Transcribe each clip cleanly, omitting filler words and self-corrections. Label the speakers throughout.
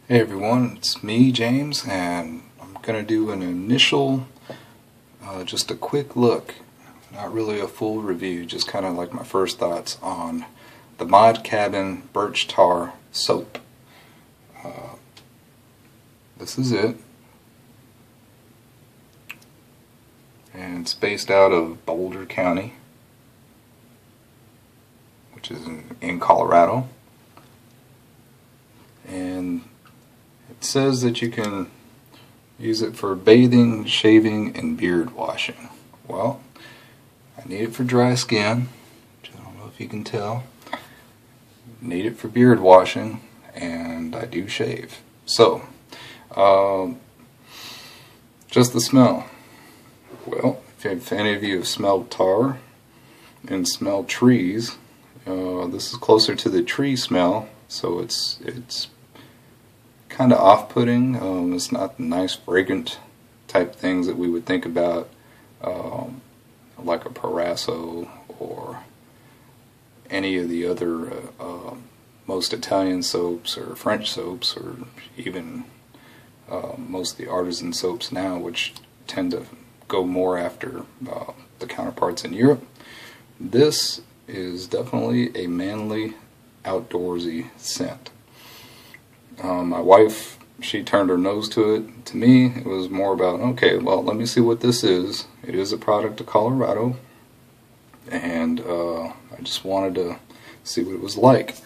Speaker 1: Hey everyone, it's me, James, and I'm going to do an initial, just a quick look, not really a full review, just kind of like my first thoughts on the Mod Cabin Birch Tar Soap. This is it, and it's based out of Boulder County, which is in Colorado, and it says that you can use it for bathing, shaving, and beard washing. Well, I need it for dry skin, which I don't know if you can tell. Need it for beard washing, and I do shave. So, just the smell. Well, if any of you have smelled tar and smelled trees, this is closer to the tree smell, so it's kind of off-putting. It's not the nice fragrant type things that we would think about, like a Parasso or any of the other most Italian soaps or French soaps, or even most of the artisan soaps now, which tend to go more after the counterparts in Europe. This is definitely a manly, outdoorsy scent. My wife, she turned her nose to it. To me, it was more about, okay, well, let me see what this is. It is a product of Colorado, and I just wanted to see what it was like.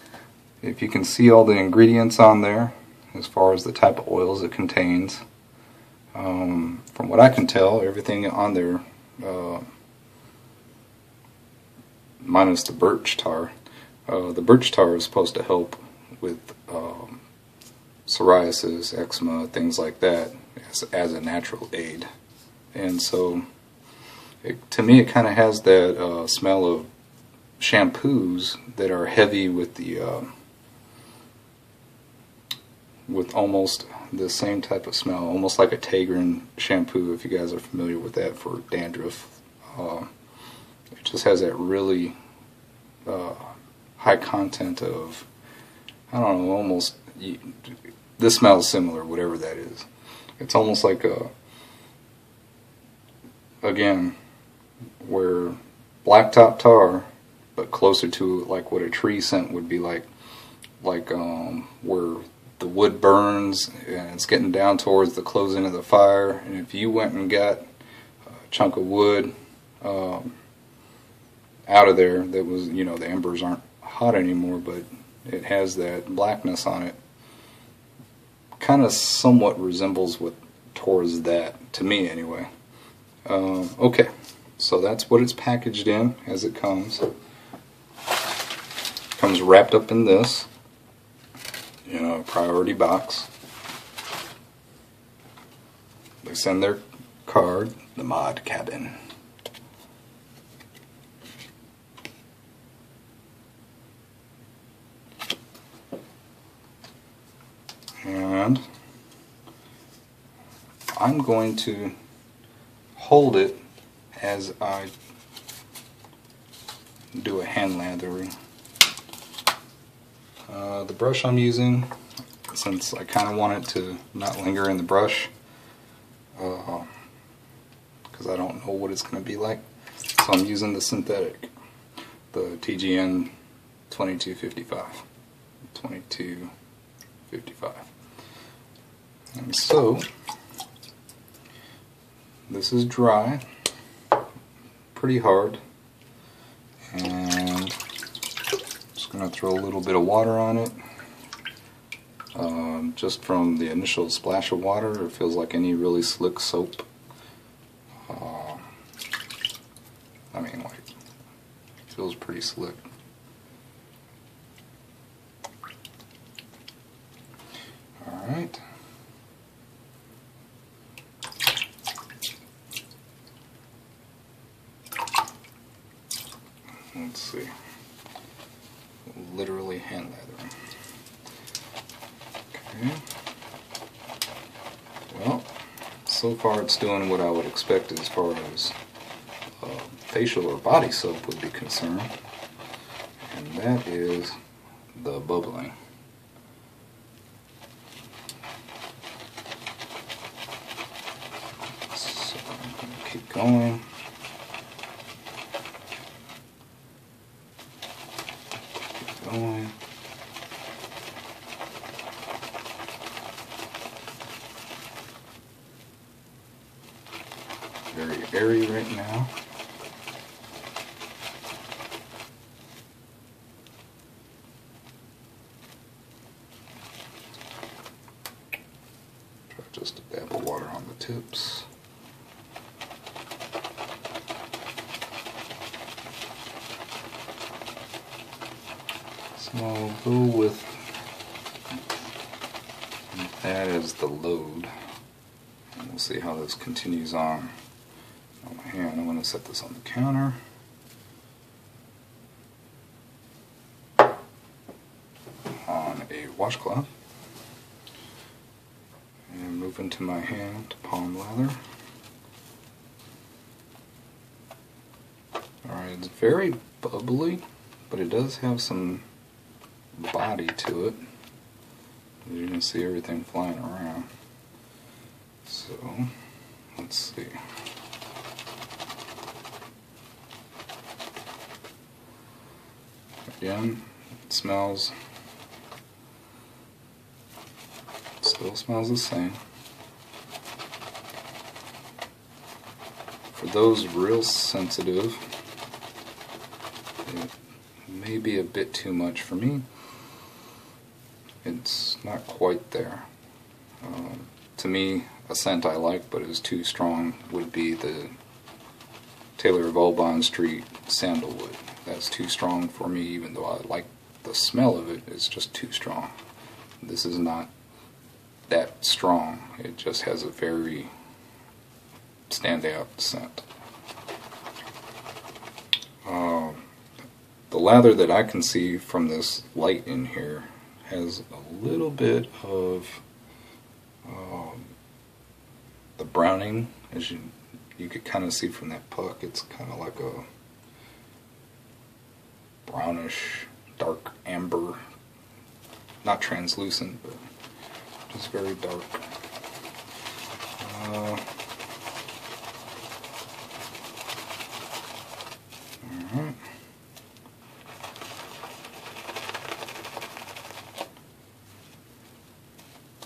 Speaker 1: If you can see all the ingredients on there, as far as the type of oils it contains, from what I can tell, everything on there, minus the birch tar. The birch tar is supposed to help with psoriasis, eczema, things like that, as a natural aid. And so, to me, it kind of has that smell of shampoos that are heavy with the with almost the same type of smell, almost like a Tegrin shampoo, if you guys are familiar with that for dandruff. It just has that really high content of, I don't know, almost, this smells similar, whatever that is. It's almost like a, again, where blacktop tar, but closer to like what a tree scent would be like where the wood burns and it's getting down towards the closing of the fire, and if you went and got a chunk of wood out of there that was, you know, the embers aren't hot anymore, but it has that blackness on it, kind of somewhat resembles what towards that, to me anyway. Okay, so that's what it's packaged in as it comes. Comes wrapped up in this, you know, a priority box. They send their card, the Mod Cabin. And I'm going to hold it as I do a hand lathering. The brush I'm using, since I kind of want it to not linger in the brush, because I don't know what it's going to be like, so I'm using the synthetic, the TGN 2255. And so, this is dry, pretty hard, and just going to throw a little bit of water on it. Just from the initial splash of water, it feels like any really slick soap. I mean, like, it feels pretty slick. Alright. Let's see. Literally hand lathering. Okay. Well, so far it's doing what I would expect as far as facial or body soap would be concerned, and that is the bubbling. keep going. Keep going. Very airy right now. Try just a dab of water on the tips. So I'll go with that as the load. And we'll see how this continues on my hand. I'm going to set this on the counter. On a washcloth. And move into my hand to palm lather. Alright, it's very bubbly, but it does have some body to it. You can see everything flying around. So, let's see. Again, it still smells the same. For those real sensitive, it may be a bit too much for me. It's not quite there. To me, a scent I like but is too strong would be the Taylor of Audubon Street Sandalwood. That's too strong for me, even though I like the smell of it. It's just too strong. This is not that strong. It just has a very standout scent. The lather that I can see from this light in here has a little bit of the browning, as you could kind of see from that puck. It's kind of like a brownish, dark amber, not translucent, but just very dark. Alright.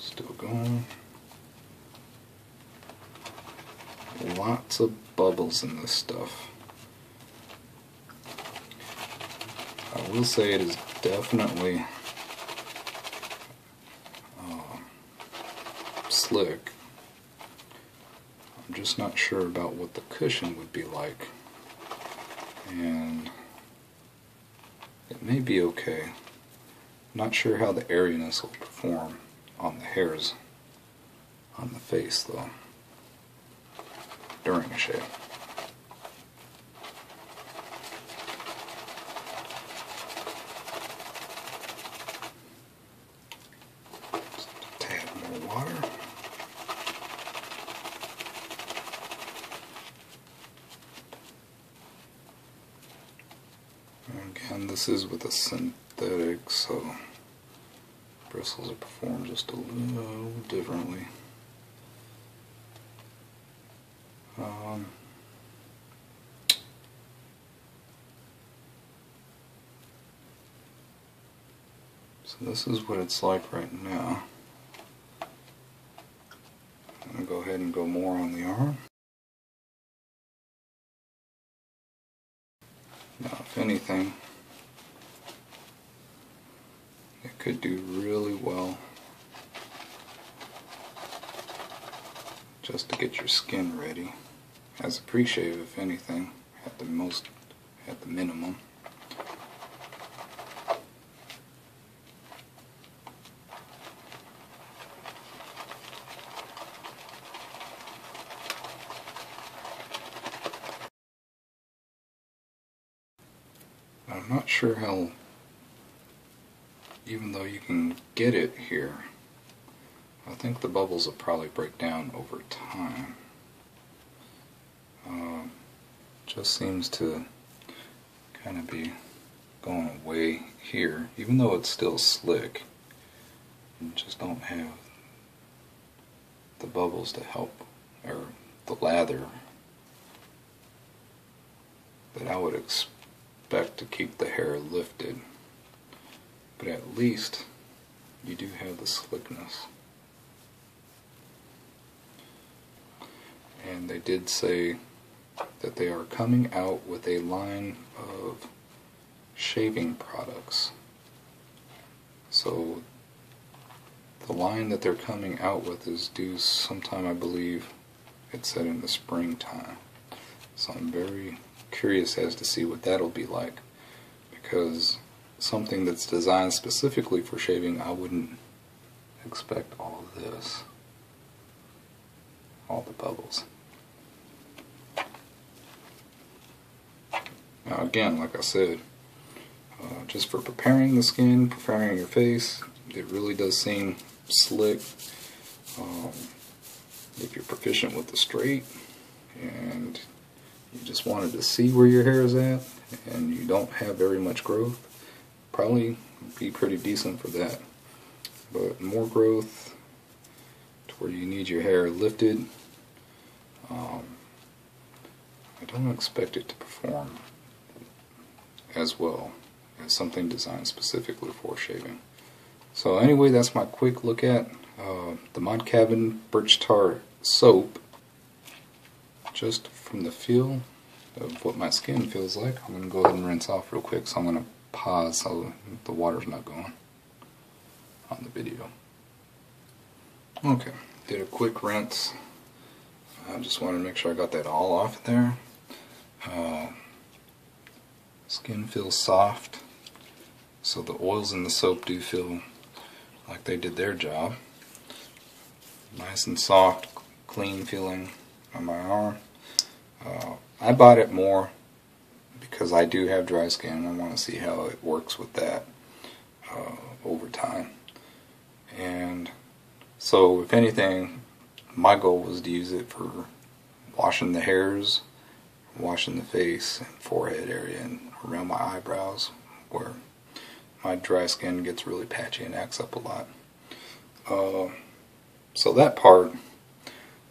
Speaker 1: Still going. Lots of bubbles in this stuff. I will say it is definitely slick. I'm just not sure about what the cushion would be like. And it may be okay. Not sure how the airiness will perform on the hairs on the face though during a shave. Just a tad more water. Again, this is with a synthetic, so bristles are performed just a little differently. So this is what it's like right now. I'm going to go ahead and go more on the arm. Now, if anything, it could do really well just to get your skin ready. As a pre-shave, if anything, at the minimum. I'm not sure how, even though you can get it here, I think the bubbles will probably break down over time. Just seems to kind of be going away here, even though it's still slick. You just don't have the bubbles to help, or the lather that I would expect to keep the hair lifted, but at least you do have the slickness. And they did say that they are coming out with a line of shaving products. So the line that they're coming out with is due sometime, I believe it said in the springtime. So I'm very curious as to see what that'll be like, because something that's designed specifically for shaving, I wouldn't expect all of this, all the bubbles. Now again, like I said, just for preparing the skin, preparing your face, it really does seem slick. If you're proficient with the straight and you just wanted to see where your hair is at and you don't have very much growth, probably be pretty decent for that. But more growth to where you need your hair lifted, I don't expect it to perform as well as something designed specifically for shaving. So anyway, that's my quick look at the Mod Cabin Birch Tar Soap. Just from the feel of what my skin feels like, I'm going to go ahead and rinse off real quick, so I'm going to pause so the water's not going on the video. Okay, did a quick rinse. I just wanted to make sure I got that all off there. Skin feels soft, so the oils in the soap do feel like they did their job. Nice and soft, clean feeling on my arm. I bought it more because I do have dry skin. I want to see how it works with that over time. And so if anything, my goal was to use it for washing the hairs, washing the face and forehead area and around my eyebrows where my dry skin gets really patchy and acts up a lot. So that part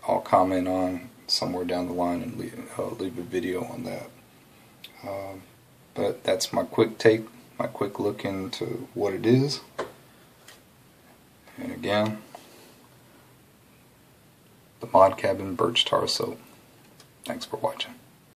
Speaker 1: I'll comment on somewhere down the line and leave a video on that. But that's my quick take, my quick look into what it is. And again, the Mod Cabin Birch Tar Soap. Thanks for watching.